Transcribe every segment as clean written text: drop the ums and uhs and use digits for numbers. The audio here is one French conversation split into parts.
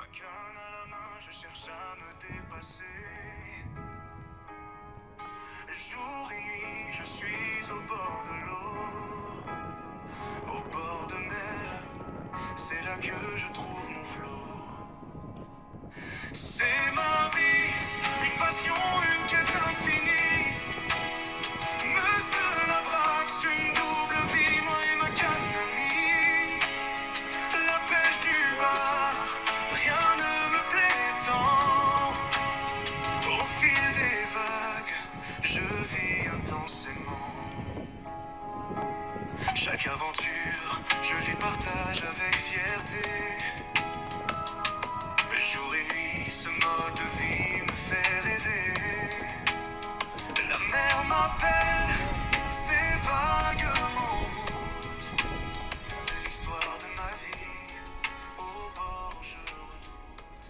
Ma canne à la main, je cherche à me dépasser. Jour et nuit, je suis au bord de l'eau, au bord de mer, c'est là que je trouve mon flot. C'est ma vie, une passion, une quête infinie. Meuse de la Braxe, une double vie, moi et ma canne amie. La pêche du bar, rien ne me plaît tant. Au fil des vagues, je vis intensément. Chaque aventure, je les partage avec fierté. Jour et nuit, ce mode de vie me fait rêver. La mer m'appelle, ces vagues m'envoûtent. L'histoire de ma vie, au bord je redoute.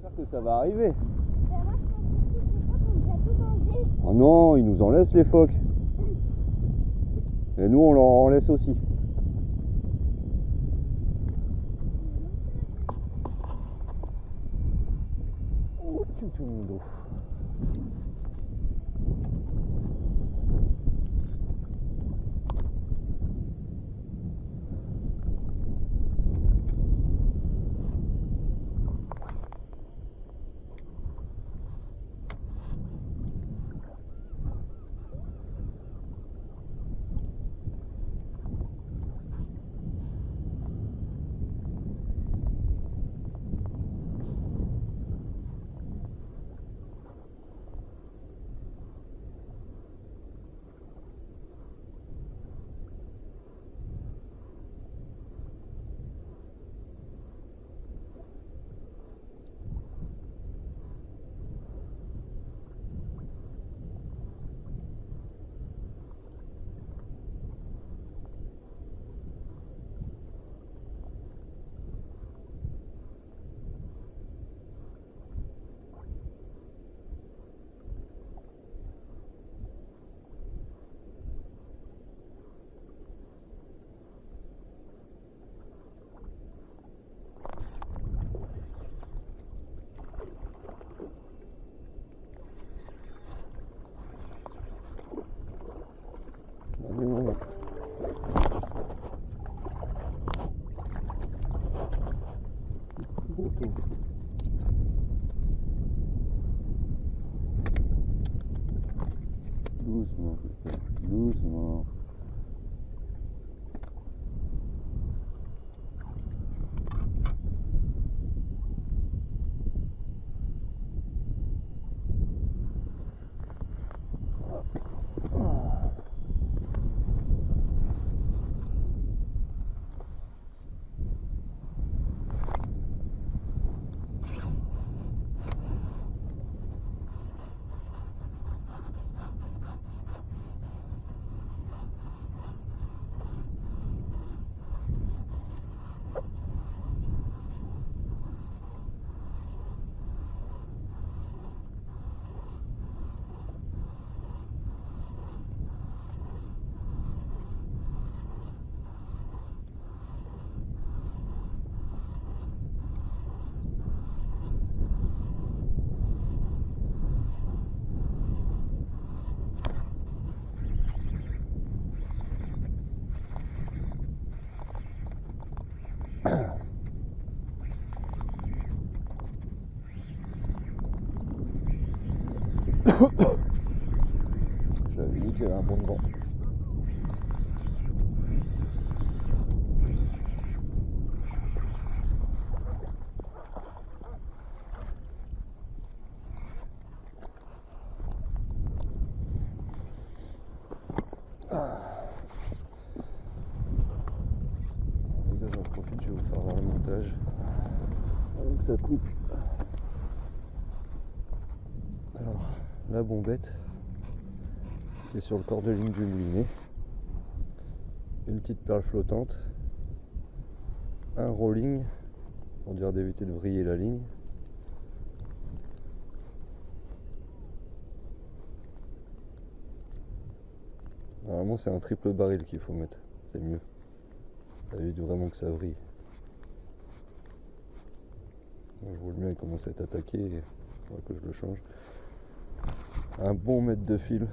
J'espère que ça va arriver. Ben moi, je pense que toutes les phoques ont déjà tout mangé. Oh non, ils nous en laissent les phoques. Et nous on leur en laisse aussi. Oh, tout le monde. Doucement, doucement. J'avais dit qu'il y avait un bon vent. Les gars, j'en profite, je vais vous faire voir le montage avant que ça coupe. Alors, la bombette qui est sur le corps de ligne du moulinet, une petite perle flottante, un rolling pour dire d'éviter de vriller la ligne, normalement c'est un triple baril qu'il faut mettre, c'est mieux, ça évite vraiment que ça vrille. Je vois le mien il commence à être attaqué, il faudra que je le change. Un bon mètre de fil.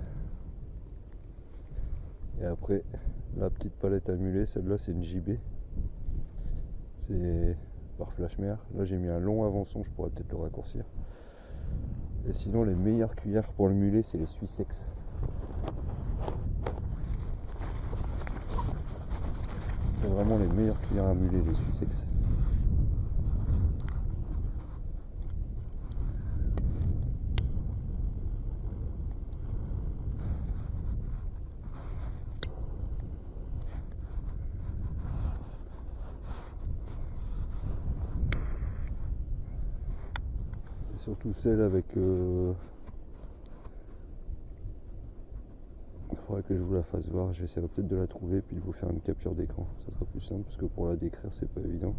Et après, la petite palette à mulet, celle-là c'est une JB. C'est par Flashmer. Là j'ai mis un long avançon, je pourrais peut-être le raccourcir. Et sinon les meilleures cuillères pour le mulet c'est les Suissex. C'est vraiment les meilleures cuillères à mulet, les Suissex. Surtout celle avec il faudrait que je vous la fasse voir, j'essaierai peut-être de la trouver puis de vous faire une capture d'écran, ça sera plus simple parce que pour la décrire c'est pas évident.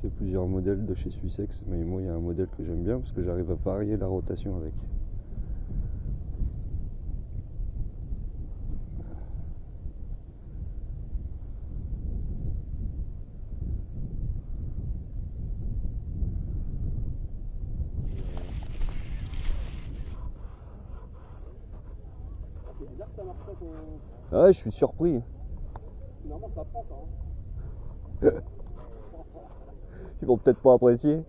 Il y a plusieurs modèles de chez Suissex, mais moi il y a un modèle que j'aime bien parce que j'arrive à varier la rotation avec. C'est bizarre que ça marche pas ton... Ah ouais, je suis surpris. Normalement ça prend ça. Hein. Ils vont peut-être pas apprécier.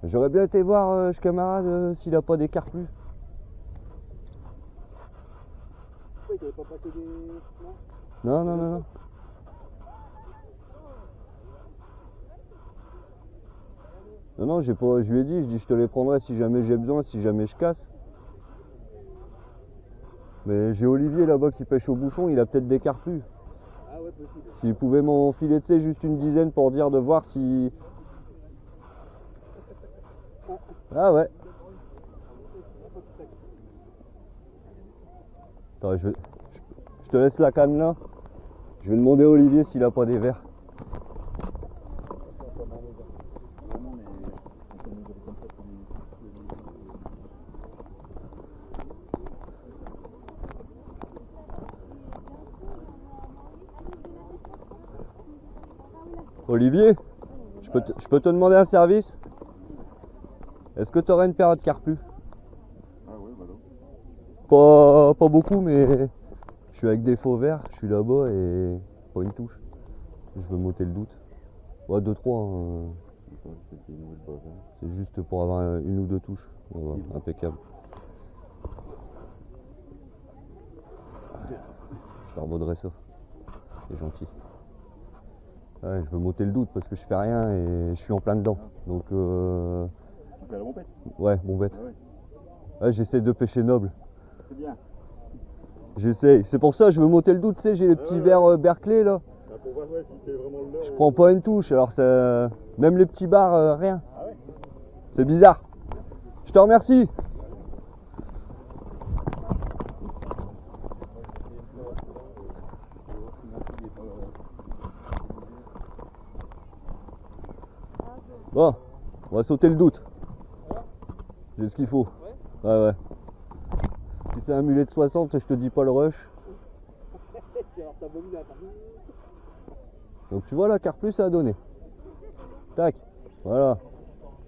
J'aurais bien été voir ce camarade s'il a pas d'écart plus. Pourquoi il t'avait pas passé des... Non, Non. non, non, non. Non, non, j'ai pas, je lui ai dit, je te les prendrai si jamais j'ai besoin, si jamais je casse. Mais j'ai Olivier là-bas qui pêche au bouchon, il a peut-être des carpes plus. Ah ouais, possible. S'il pouvait m'enfiler, tu sais, juste une dizaine pour dire de voir si... Ah ouais. Attends, je te laisse la canne là. Je vais demander à Olivier s'il a pas des verres. Olivier, je peux te demander un service? Est-ce que tu aurais une paire de carpus? Ah ouais, voilà. Pas beaucoup, mais je suis avec des faux verres, je suis là-bas et pas une touche. Je veux m'ôter le doute. Ouais, 2-3. C'est juste pour avoir une ou deux touches. Voilà, impeccable. Je leur vaudrais ça. C'est gentil. Ouais, je veux m'ôter le doute parce que je fais rien et je suis en plein dedans. Donc Tu fais la bombette? ouais, bombette. Ah ouais. Ouais, j'essaie de pêcher noble. C'est bien. J'essaie. C'est pour ça que je veux m'ôter le doute, tu sais, j'ai les petits verres Berkeley là. Bah, pour voir ouais, si c'est vraiment le leur. Je prends pas une touche, alors ça... même les petits bars, rien. Ah ouais. C'est bizarre. Je te remercie. Bon, on va sauter le doute. J'ai ce qu'il faut. Ouais, ouais. Si c'est un mulet de 60, je te dis pas le rush. Alors t'as vomi là. Donc tu vois la carte plus ça a donné. Tac. Voilà.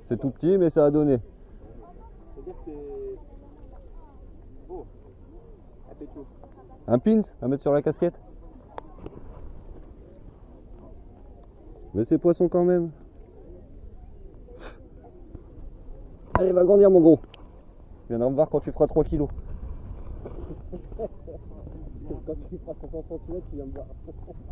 C'est tout petit mais ça a donné. C'est-à-dire que c'est... Oh. Un pécho. Un pins à mettre sur la casquette. Mais c'est poisson quand même. Allez, va grandir mon gros. Tu viendras me voir quand tu feras 3 kilos. Quand tu feras 50 cm, tu viens me voir.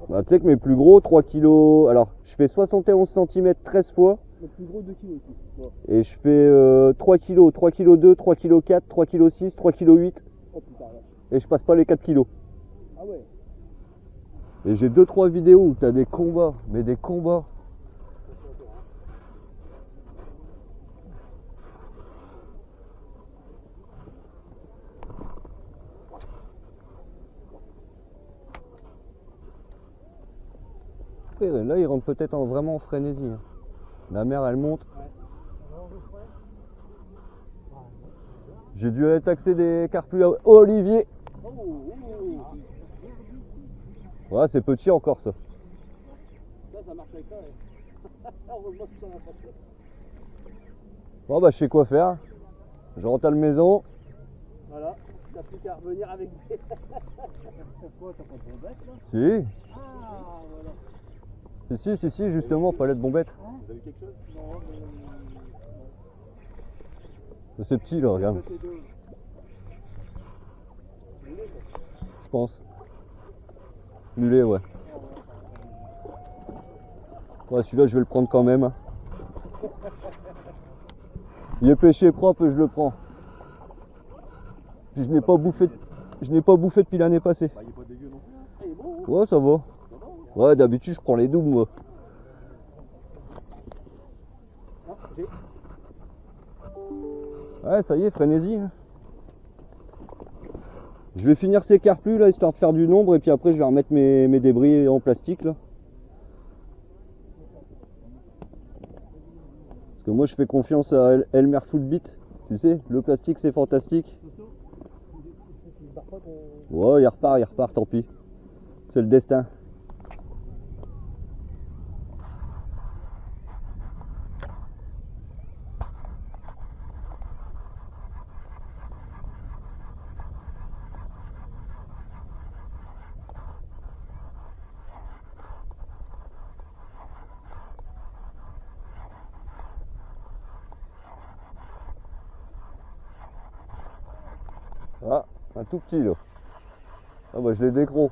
Bah, tu sais que mes plus gros, 3 kilos. Alors, je fais 71 cm 13 fois. Le plus gros 2 kg aussi. Bon. Et je fais 3 kg, 3 kg 2, 3 kg 4, 3 kg 6, 3 kg 8. Oh putain, là. Et je passe pas les 4 kg. Ah ouais. Et j'ai 2-3 vidéos où t'as des combats. Mais des combats. Après, là, il rentre peut-être vraiment en frénésie. Hein. La mer, elle monte. J'ai dû aller taxer des carpus à Olivier. Ouais, c'est petit encore ça. Ça marche avec ça, ouais. Heureusement que ça n'a pas fait. Bon, bah, je sais quoi faire. Je rentre à la maison. Voilà, t'as plus qu'à revenir avec des. Pourquoi t'as pas de bombette là? Si. Ah, voilà. Si, justement, palais de bombette. Vous avez quelque chose? Non, mais. C'est petit là, regarde. Je pense. Mulet, ouais. Ouais, celui-là, je vais le prendre quand même. Il est pêché propre, je le prends. Puis je n'ai pas bouffé depuis l'année passée. Bah, il est pas dégueu non plus. Ah, il est bon, hein? Ouais, ça va. Ouais, d'habitude, je prends les doubles, moi. Ah, j'ai. Ouais, ça y est, frénésie. Hein. Je vais finir ces carpus là, histoire de faire du nombre, et puis après je vais remettre mes débris en plastique là. Parce que moi je fais confiance à Elmer Footbeat, tu sais, le plastique c'est fantastique. Ouais, il repart, tant pis. C'est le destin. Ah, un tout petit là. Ah bah je l'ai décro.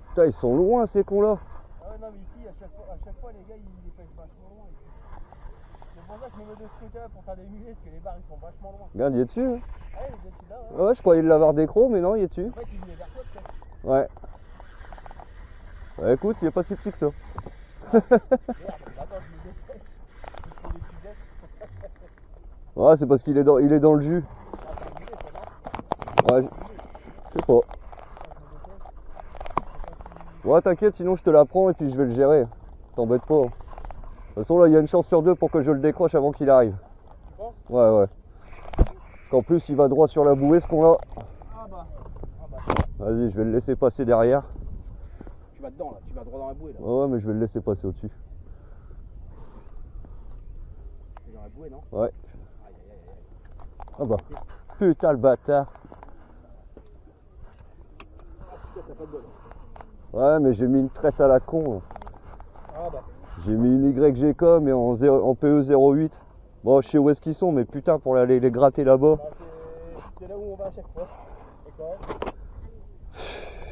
Putain, ils sont loin ces cons là. Ah ouais, non, mais ici, à chaque fois, les gars, ils pêchent vachement loin. C'est pour ça que je me mets de ce côté-là pour faire des mulets, parce que les barres, ils sont vachement loin. Regarde, il est dessus. Hein. Ah ouais, il est dessus là, ouais. Ouais, je croyais l'avoir décro, mais non, il est dessus. En fait, il venait vers toi, peut-être. Ouais. Bah, écoute, il est pas si petit que ça. Merde, attends, je me défais. Je prends des petites dettes. Ouais, c'est parce qu'il est dans le jus. Ah, c'est un mulet, ça, non? Ouais, je sais pas. Ouais, t'inquiète, sinon je te la prends et puis je vais le gérer. T'embête pas. De toute façon, là, il y a une chance sur deux pour que je le décroche avant qu'il arrive. Tu penses? Ouais. Qu'en plus, il va droit sur la bouée, ce qu'on a. Ah bah. Vas-y, je vais le laisser passer derrière. Tu vas dedans, là. Tu vas droit dans la bouée, là. Ouais, mais je vais le laisser passer au-dessus. C'est dans la bouée, non? Ouais. Aïe, aïe, aïe, aïe. Ah bah. Putain, le bâtard. Putain, t'as pas de bol. Ouais, mais j'ai mis une tresse à la con. Ah bah. J'ai mis une YGcom et en PE08. Bon, je sais où est-ce qu'ils sont, mais putain, pour aller les gratter là-bas. Bah, c'est là où on va à chaque fois. D'accord.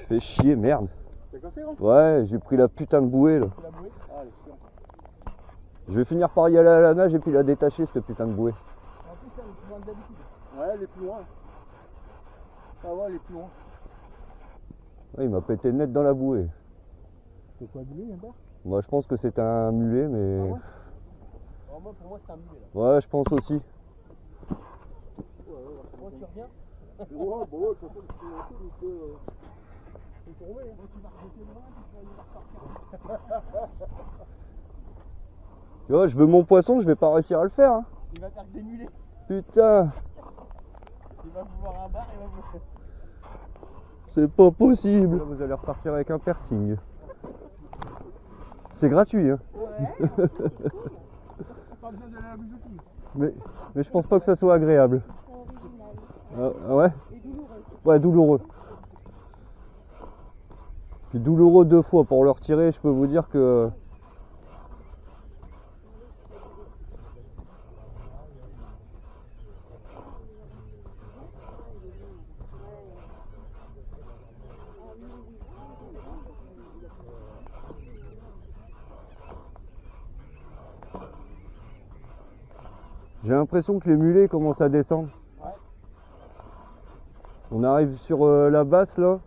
Fais chier, merde. T'as cassé, gros? Ouais, j'ai pris la putain de bouée là. C'est la bouée? Ah, elle est chiante. Je vais finir par y aller à la nage et puis la détacher, cette putain de bouée. En plus, elle est plus loin que d'habitude. Ouais, elle est plus loin. Ah ouais, elle est plus loin. Ouais, il m'a pété net dans la bouée. C'est quoi, mulet, là-bas? Moi, je pense que c'est un mulet, mais. Ah ouais? Alors, moi, pour moi, c'est un mulet, là. Ouais, je pense aussi. Moi, tu reviens? Ouais, bon, de toute façon, C'est tombé, hein. Tu vas rejeter loin, puis tu vas aller ressortir. Tu vois, je veux mon poisson, je vais pas réussir à le faire. Hein. Il va faire que des mulets. Putain, Il va vouloir un bar, il va vouloir. c'est pas possible. Là, vous allez repartir avec un piercing. C'est gratuit, hein. Ouais. Pas besoin d'aller à la bijouterie. Mais je pense pas que ça soit agréable. C'est original. Ah ouais? Et douloureux. Ouais, douloureux. Puis douloureux 2 fois pour le retirer, je peux vous dire que... J'ai l'impression que les mulets commencent à descendre. On arrive sur la basse là.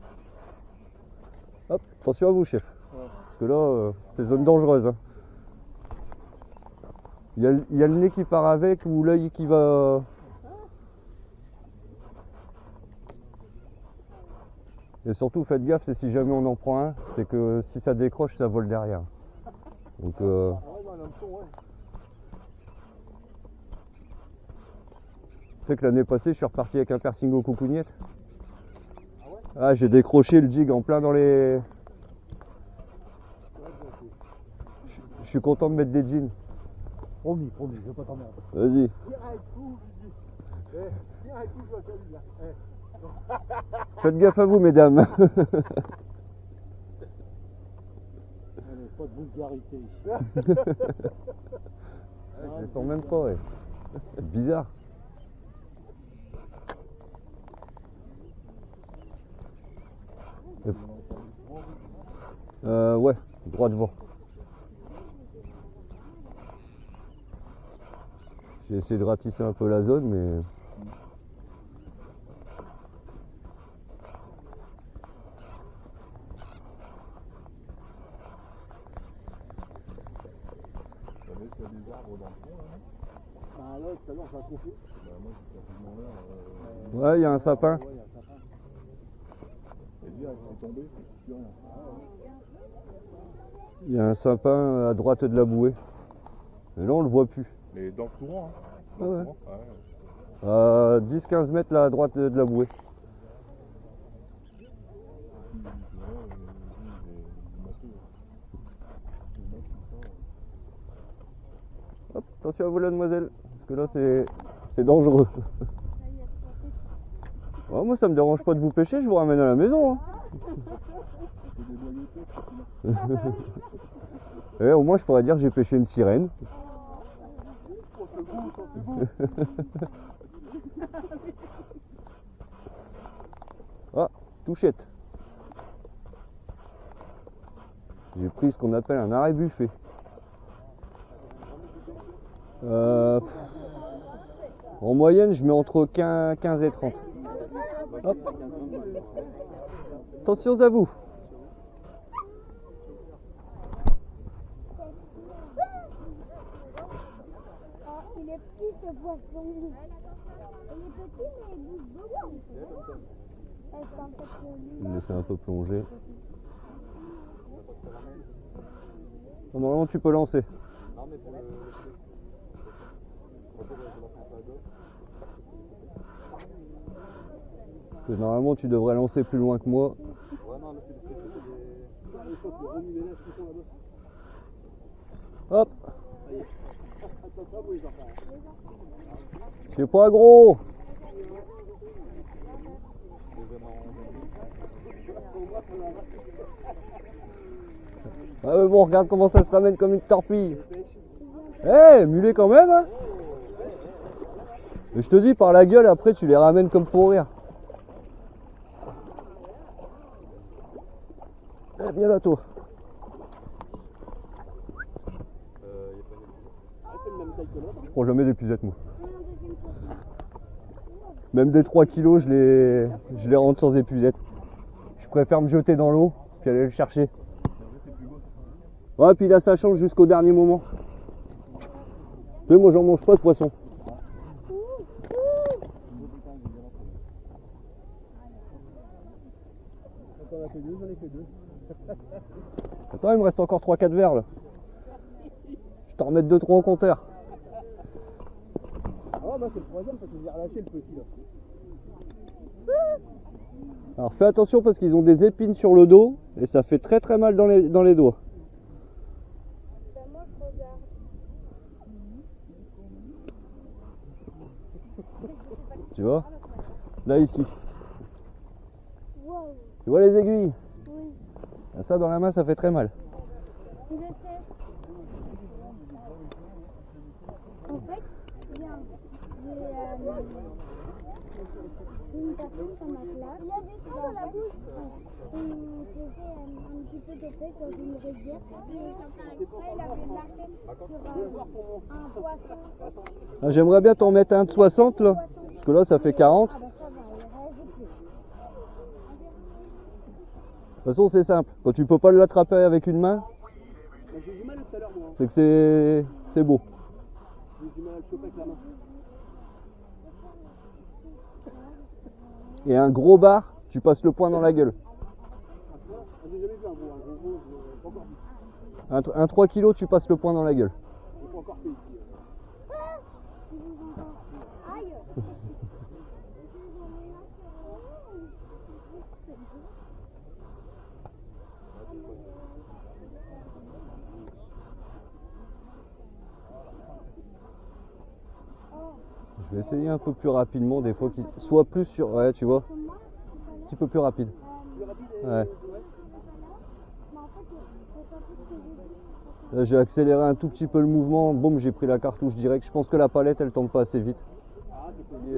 Hop, attention à vous chef. Parce que là, c'est zone dangereuse. Hein. Il y a le nez qui part avec ou l'œil qui va... Et surtout faites gaffe, c'est si jamais on en prend un, c'est que si ça décroche, ça vole derrière. Donc tu sais que l'année passée, je suis reparti avec un piercing aux coucougnettes. Ah, j'ai décroché le jig en plein dans les... Je suis content de mettre des jeans. Promis, je vais pas t'emmerder. Vas-y. Tire un coup, je dis. Tire un coup, je vois ça, lui, là. Faites gaffe à vous, mesdames. Allez, pas de vulgarité ici. Je les sens même pas, ouais. C'est bizarre. Ouais, droit devant. J'ai essayé de ratisser un peu la zone, mais... Il y a des arbres dans le fond, là, non? Ah ouais, tout à l'heure, ça a chauffé. Bah, moi, j'ai quasiment l'air. Ouais, il y a un sapin. Ouais, il y a un sapin. Et direct, c'est tombé, plus rien. Il y a un sapin à droite de la bouée. Et là, on le voit plus. Mais dans le courant, hein. Ah ouais. Courant, ouais. 10-15 mètres là à droite de la bouée. Hop, attention à vous là, mademoiselle, parce que là c'est dangereux. Ouais, moi ça me dérange pas de vous pêcher, je vous ramène à la maison. Hein. Et au moins je pourrais dire que j'ai pêché une sirène. Ah, touchette. J'ai pris ce qu'on appelle un arrêt buffet. En moyenne, je mets entre 15 et 30. Hop. Attention à vous. Il est petit ce poisson. Il est petit mais il bouge beaucoup. Je vais me laisser un peu plonger. Normalement tu peux lancer. Non, mais pour le. Parce que normalement tu devrais lancer plus loin que moi. Ouais, non, là, c'est des. Il faut que le remis les lèvres qui sont là-bas. Hop. Attention à vous, les enfants. C'est pas gros. Ah mais bon, regarde comment ça se ramène comme une torpille. Eh, mulet quand même hein. Mais je te dis, par la gueule, après tu les ramènes comme pour rire. Eh, viens là toi. Je prends jamais d'épuisette moi. Même des 3 kilos, je les rentre sans épuisette. Je préfère me jeter dans l'eau, puis aller le chercher. Ouais, puis là ça change jusqu'au dernier moment. Tu sais, moi j'en mange pas de poisson. Quand on a fait deux, j'en ai fait deux. Attends, il me reste encore 3-4 verres là. Je t'en remets 2-3 au compteur. Ah ouais, bah c'est le troisième parce que j'ai relâché le petit là. Alors fais attention parce qu'ils ont des épines sur le dos et ça fait très très mal dans les doigts. Moi je regarde. Tu vois? Là ici. Wow. Tu vois les aiguilles? Oui. Ça dans la main ça fait très mal. Je sais. En fait, j'ai une personne dans ma classe. Il y a des trucs dans la bouche. Il faisait un petit peu de pêche dans une rivière. Il avait marché sur un poisson. Ah, j'aimerais bien t'en mettre un de 60 là. Parce que là ça fait 40. Ah bah ça va, il réagit plus. De toute façon c'est simple. Quand tu peux pas l'attraper avec une main, J'ai eu du mal tout à l'heure, moi. c'est que c'est beau. J'ai eu du mal à le choper avec la main. Et un gros bar, tu passes le poing dans la gueule. J'ai jamais vu un gros, j'ai pas encore vu. Un 3 kg, tu passes le poing dans la gueule. J'ai pas encore fait ici. Aïe. Je vais essayer un peu plus rapidement, des fois qu'il soit plus sur. Ouais, tu vois. Un petit peu plus rapide. Ouais. Là, j'ai accéléré un tout petit peu le mouvement, boum, j'ai pris la cartouche direct. Je pense que la palette elle tombe pas assez vite. Et,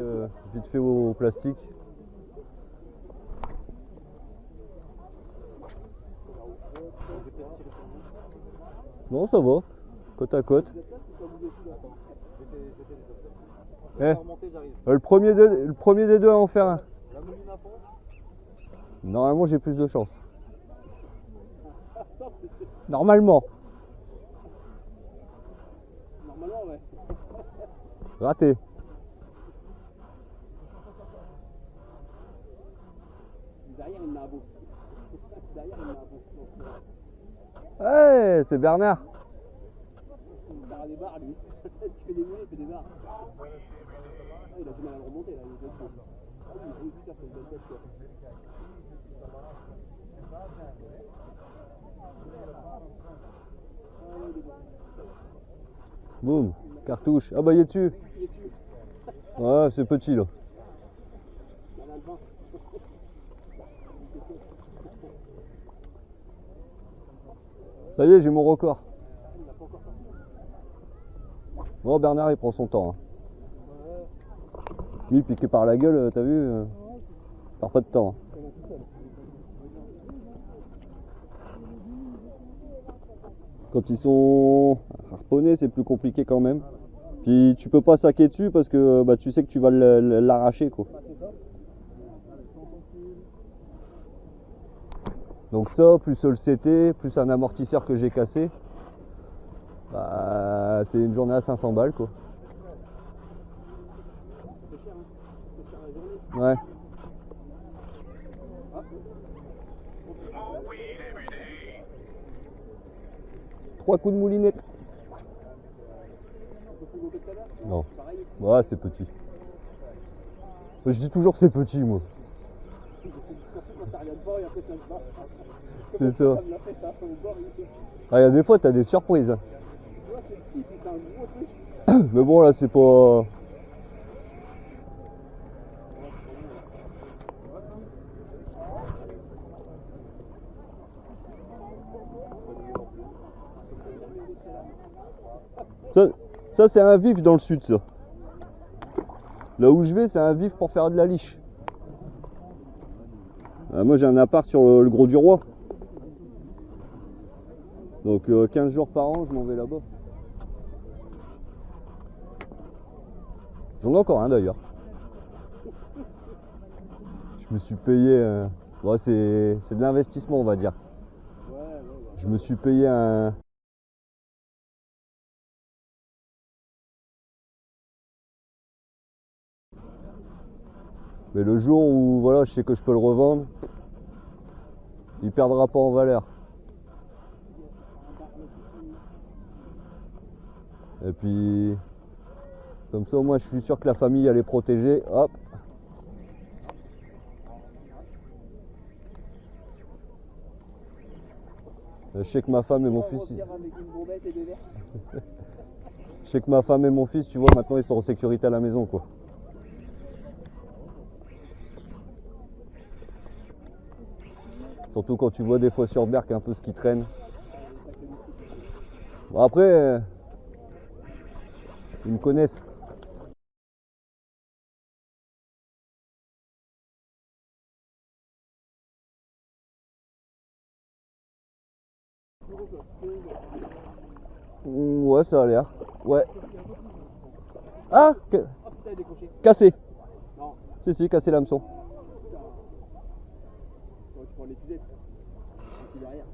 vite fait au plastique. Non, ça va, côte à côte. Eh, le premier des deux à en faire un. Normalement j'ai plus de chance. Normalement. Normalement, ouais. Raté. Derrière, il m'a un beau. Derrière, il m'a un beau. Ouais, c'est Bernard. Il barre les barres, lui. Il fait des mulets, il fait des barres. Ah, il a du mal à le remonter, là. Il est dedans. Ah oui, putain, c'est une belle tête, quoi. Ah ouais, il est bon. Boum, cartouche. Ah bah il est dessus. Il est dessus. Ouais, c'est petit là. Il en a le vent. Ça y est, j'ai mon record. Bon, Bernard il prend son temps. Hein. Lui piqué par la gueule, t'as vu, il perd pas de temps. Quand ils sont harponnés, c'est plus compliqué quand même. Puis tu peux pas saquer dessus parce que bah, tu sais que tu vas l'arracher quoi. Donc ça, plus le CT, plus un amortisseur que j'ai cassé, bah, c'est une journée à 500 balles quoi. Ouais. 3 coups de moulinette. Non. Ouais, c'est petit. Je dis toujours c'est petit moi. C'est ça. Ah, il y a des fois t'as des surprises. Mais bon là c'est pas. Ça c'est un vif dans le sud ça. Là où je vais c'est un vif pour faire de la liche. Moi j'ai un appart sur le Gros du Roi. Donc 15 jours par an je m'en vais là-bas. J'en ai encore un d'ailleurs. Je me suis payé... Ouais, c'est de l'investissement on va dire. Je me suis payé un... Mais le jour où voilà, je sais que je peux le revendre, il perdra pas en valeur. Et puis, comme ça au moins je suis sûr que la famille elle est protégée. Hop. Je sais que ma femme et mon fils. Je sais que ma femme et mon fils, tu vois, maintenant ils sont en sécurité à la maison quoi. Surtout quand tu vois des fois sur Berck un peu ce qui traîne. Bon, après, ils me connaissent. Ouais, ça a l'air. Ouais. Ah, cassé. Non. Si, cassé l'hameçon. Tu prends l'épisode. Et derrière.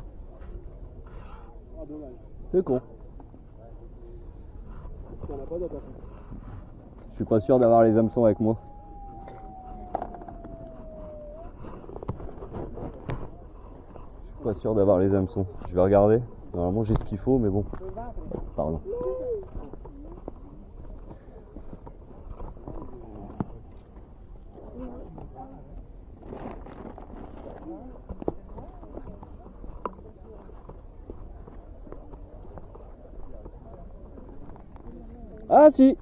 Ah, dommage. C'est con. Tu en as pas d'autres après. Je suis pas sûr d'avoir les hameçons avec moi. Je suis pas sûr d'avoir les hameçons. Je vais regarder. Normalement j'ai ce qu'il faut, mais bon. Pardon. Ah si.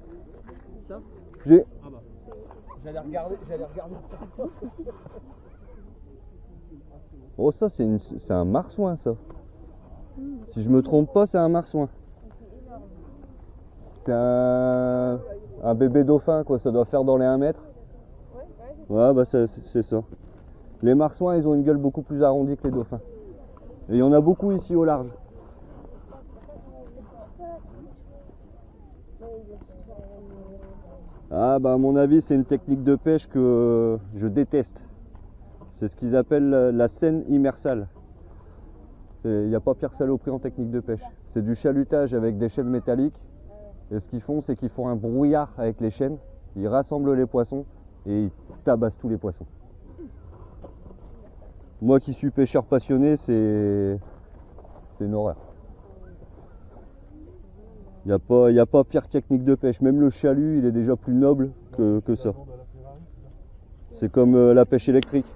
J'ai. Ah bah. J'allais regarder. Oh ça c'est un marsouin ça. Si je me trompe pas, c'est un marsouin. C'est un bébé dauphin quoi, ça doit faire dans les 1 mètre. Ouais bah c'est ça. Les marsouins ils ont une gueule beaucoup plus arrondie que les dauphins. Et il y en a beaucoup ici au large. Ah bah à mon avis c'est une technique de pêche que je déteste. C'est ce qu'ils appellent la seine immersale. Il n'y a pas pire saloperie en technique de pêche. C'est du chalutage avec des chaînes métalliques. Et ce qu'ils font, c'est qu'ils font un brouillard avec les chaînes. Ils rassemblent les poissons et ils tabassent tous les poissons. Moi qui suis pêcheur passionné, c'est une horreur. Il n'y a pas pire technique de pêche. Même le chalut, il est déjà plus noble que ça. C'est comme la pêche électrique.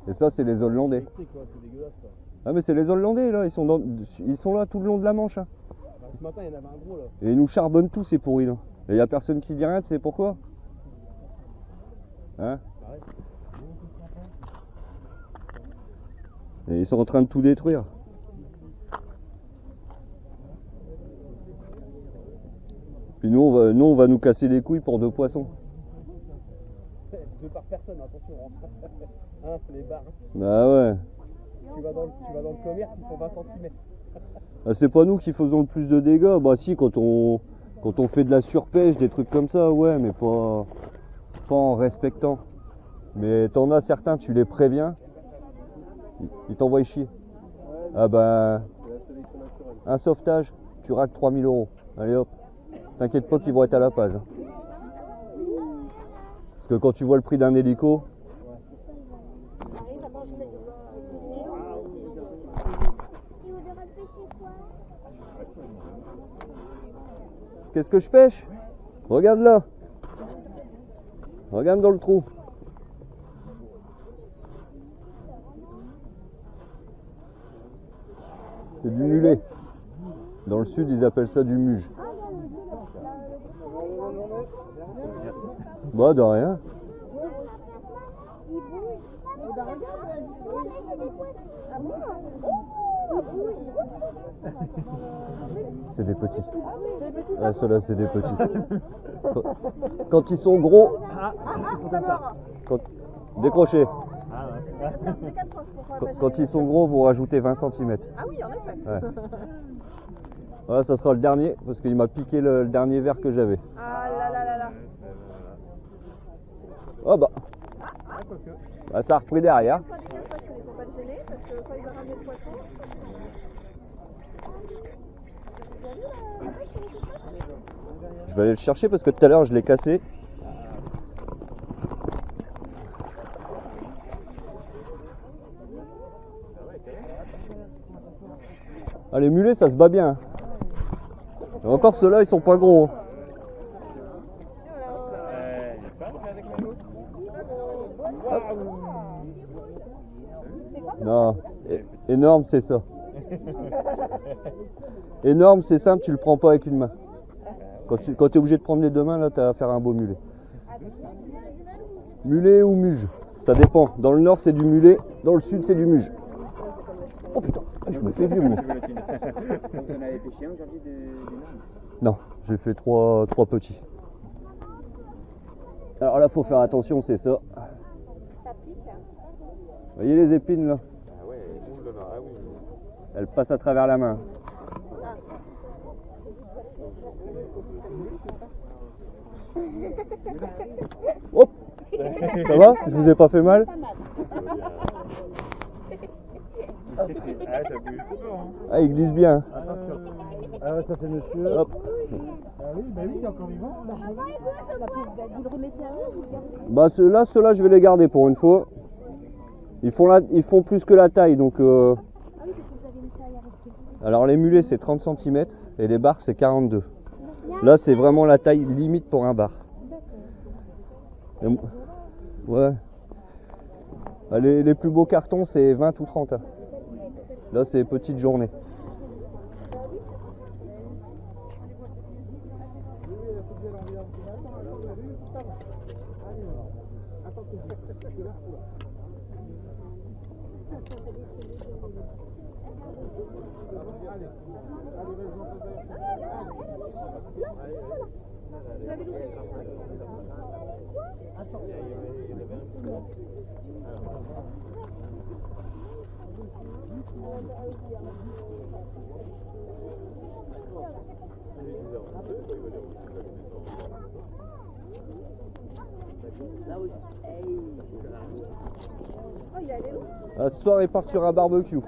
Et ça, c'est les Hollandais. C'est dégueulasse ça. Ah mais c'est les Hollandais là, ils sont là tout le long de la Manche. Hein. Bah, ce matin il y en avait un gros là. Et ils nous charbonnent tous ces pourris là. Et il n'y a personne qui dit rien, tu sais pourquoi? Hein? Et ils sont en train de tout détruire. Puis nous on va nous casser les couilles pour 2 poissons. 2 par personne, attention. Hein, les barres. Bah ouais. Tu vas dans le commerce, ils font 20 cm. Ah, c'est pas nous qui faisons le plus de dégâts. Bah si, quand on fait de la surpêche, des trucs comme ça, ouais, mais pas en respectant. Mais t'en as certains, tu les préviens, ils t'envoient chier. Ah bah, un sauvetage, tu raques 3000 €. Allez hop, t'inquiète pas qu'ils vont être à la page. Parce que quand tu vois le prix d'un hélico, qu'est-ce que je pêche? Regarde là. Regarde dans le trou. C'est du mulet. Dans le sud, ils appellent ça du muge. Bah, de rien. C'est des petits. Ah, ceux-là, c'est des petits. Quand ils sont gros, décrochez. Quand ils sont gros, vous rajoutez 20 cm. Ah oui, en effet. Ouais. Voilà, ça sera le dernier, parce qu'il m'a piqué le dernier verre que j'avais. Ah là là là là. Oh bah. Bah, ça a repris derrière. Il faut pas te gêner, parce que quand il va ramener le poisson... Je vais aller le chercher parce que tout à l'heure je l'ai cassé. Ah, les mulets ça se bat bien. Et encore ceux-là ils sont pas gros. Non, énorme c'est ça. Énorme c'est simple, tu le prends pas avec une main. Quand tu es obligé de prendre les 2 mains, là tu as à faire un beau mulet. Mulet ou muge, Ça dépend. Dans le nord, c'est du mulet. Dans le sud, c'est du muge. Oh putain, je me fais vieux, moi. Donc, on avait pêché un aujourd'hui d'énorme. Non, j'ai fait trois petits. Alors là, faut faire attention, c'est ça. Ça pique. Vous voyez les épines là? Ah ouais, oulala, ah oui. Elles passent à travers la main. Hop! Ça va? Je vous ai pas fait mal? Ah, ça bouge toujours, hein. Ah, il glisse bien. Attention. Ah ouais, ça c'est monsieur. Hop. Ah oui, bah oui, il est encore vivant. Vous le remettez à eux, vous le gardez. Bah ceux-là, je vais les garder pour une fois. Ils font plus que la taille, donc... Ah oui, c'est que vous avez une taille à rester. Alors les mulets, c'est 30 cm et les bars, c'est 42. Là, c'est vraiment la taille limite pour un bar. Ouais. Bah, les plus beaux cartons, c'est 20 ou 30. Hein. Là, c'est petite journée. Oh, il est allé où? Ce soir, ils partent sur un barbecue.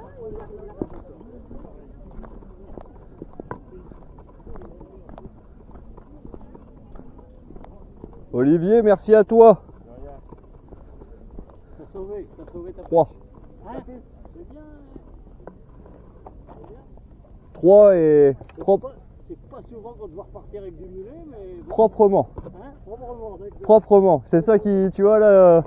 Olivier, merci à toi. T'as sauvé ta 3. Hein? C'est bien. 3 et C'est pas souvent qu'on doit repartir avec du mulet, mais bon. proprement. Hein? Proprement, d'accord. Proprement. C'est ça qui, tu vois là.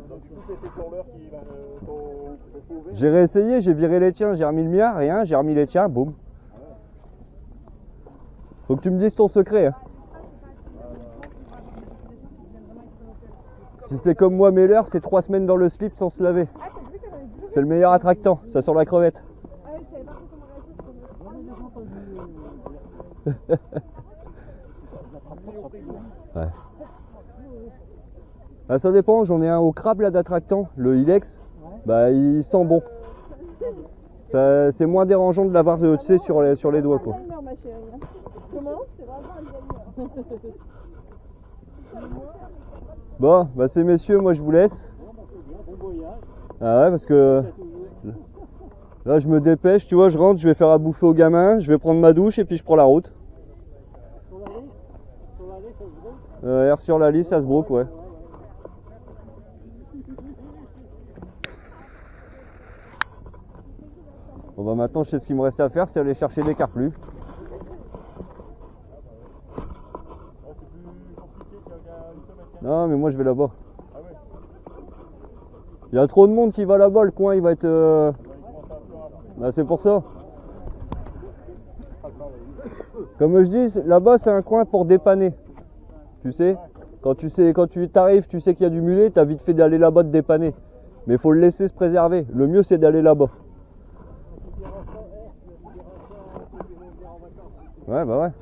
Donc, du coup, c'était pour l'heure qui va ton ouvert. J'ai réessayé, j'ai viré les tiens, j'ai remis le mien, rien, j'ai remis les tiens, boum. Faut que tu me dises ton secret. Hein. Si c'est comme moi, mes leurs, c'est 3 semaines dans le slip sans se laver. C'est le meilleur attractant, ça sent la crevette. Ah oui, je savais pas comment réagir. Ouais. Ah, ça dépend, j'en ai un au crabe là d'attractant, le Ilex. Bah il sent bon. C'est moins dérangeant de l'avoir tu sais, sur les doigts quoi. Alzheimer, ma chérie. Comment? C'est vraiment Alzheimer. Bon, bah c'est messieurs, moi je vous laisse. Bon voyage. Ah ouais, parce que là je me dépêche, tu vois, je rentre, je vais faire à bouffer aux gamins, je vais prendre ma douche et puis je prends la route. Sur la liste, ça se voit. R sur la liste, ça se broque, ouais. Bon bah maintenant je sais ce qu'il me reste à faire, c'est aller chercher des carplus. Non mais moi je vais là-bas. Il y a trop de monde qui va là-bas, le coin il va être... Bah, c'est pour ça. Comme je dis, là-bas c'est un coin pour dépanner. Tu sais, quand tu t'arrives, tu sais qu'il y a du mulet, t'as vite fait d'aller là-bas te dépanner. Mais il faut le laisser se préserver. Le mieux c'est d'aller là-bas. Ouais bah ouais.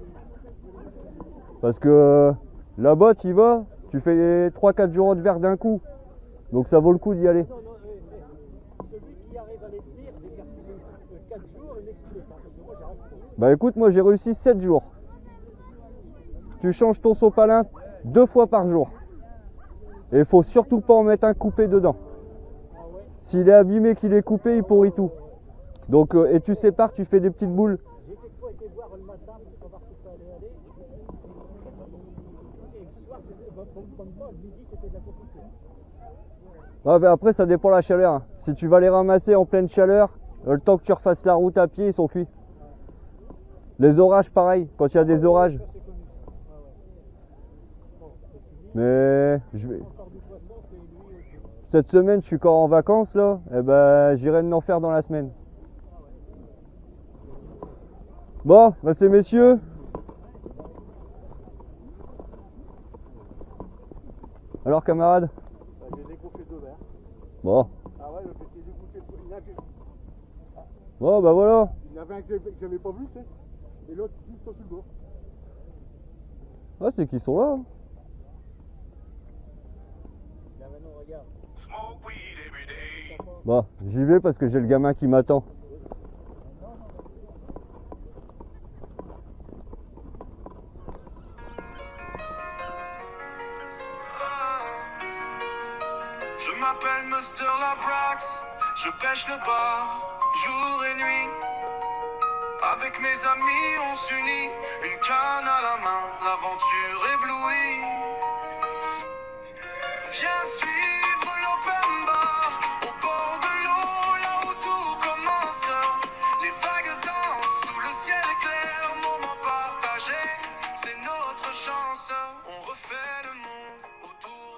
Parce que là-bas tu y vas, tu fais 3-4 jours de verre d'un coup. Donc ça vaut le coup d'y aller. Celui qui arrive à les tenir, des cartouches 4 jours, il explique. Parce que moi j'arrête. Bah écoute, moi j'ai réussi 7 jours. Tu changes ton sopalin 2 fois par jour. Et il faut surtout pas en mettre un coupé dedans. S'il est abîmé, qu'il est coupé, il pourrit tout. Donc, et tu sépares, tu fais des petites boules. J'ai quelquefois été voir le matin pour savoir si ça allait aller. Et le soir, le midi, c'était de la compliquée. Ah, bah après, ça dépend de la chaleur. Hein. Si tu vas les ramasser en pleine chaleur, le temps que tu refasses la route à pied, ils sont cuits. Les orages, pareil, quand il y a des orages. Mais cette semaine, je suis encore en vacances là. Et ben, j'irai en faire dans la semaine. Bon, bah c'est messieurs. Alors camarades. J'ai découpé 2 verres. Bon. Ah ouais, le fait qu'il ait goûté. Bon, bah voilà. Il y en avait un que j'avais pas vu, tu sais. Et l'autre juste sur le bord. Ah, c'est qu'ils sont là. Hein. Là maintenant, regarde. Bah, j'y vais parce que j'ai le gamin qui m'attend. Je m'appelle Mr. Labrax, je pêche le bar, jour et nuit. Avec mes amis on s'unit, une canne à la main, l'aventure éblouie. Viens suivre l'open bar, au bord de l'eau, là où tout commence. Les vagues dansent, sous le ciel clair, moment partagé, c'est notre chance. On refait le monde autour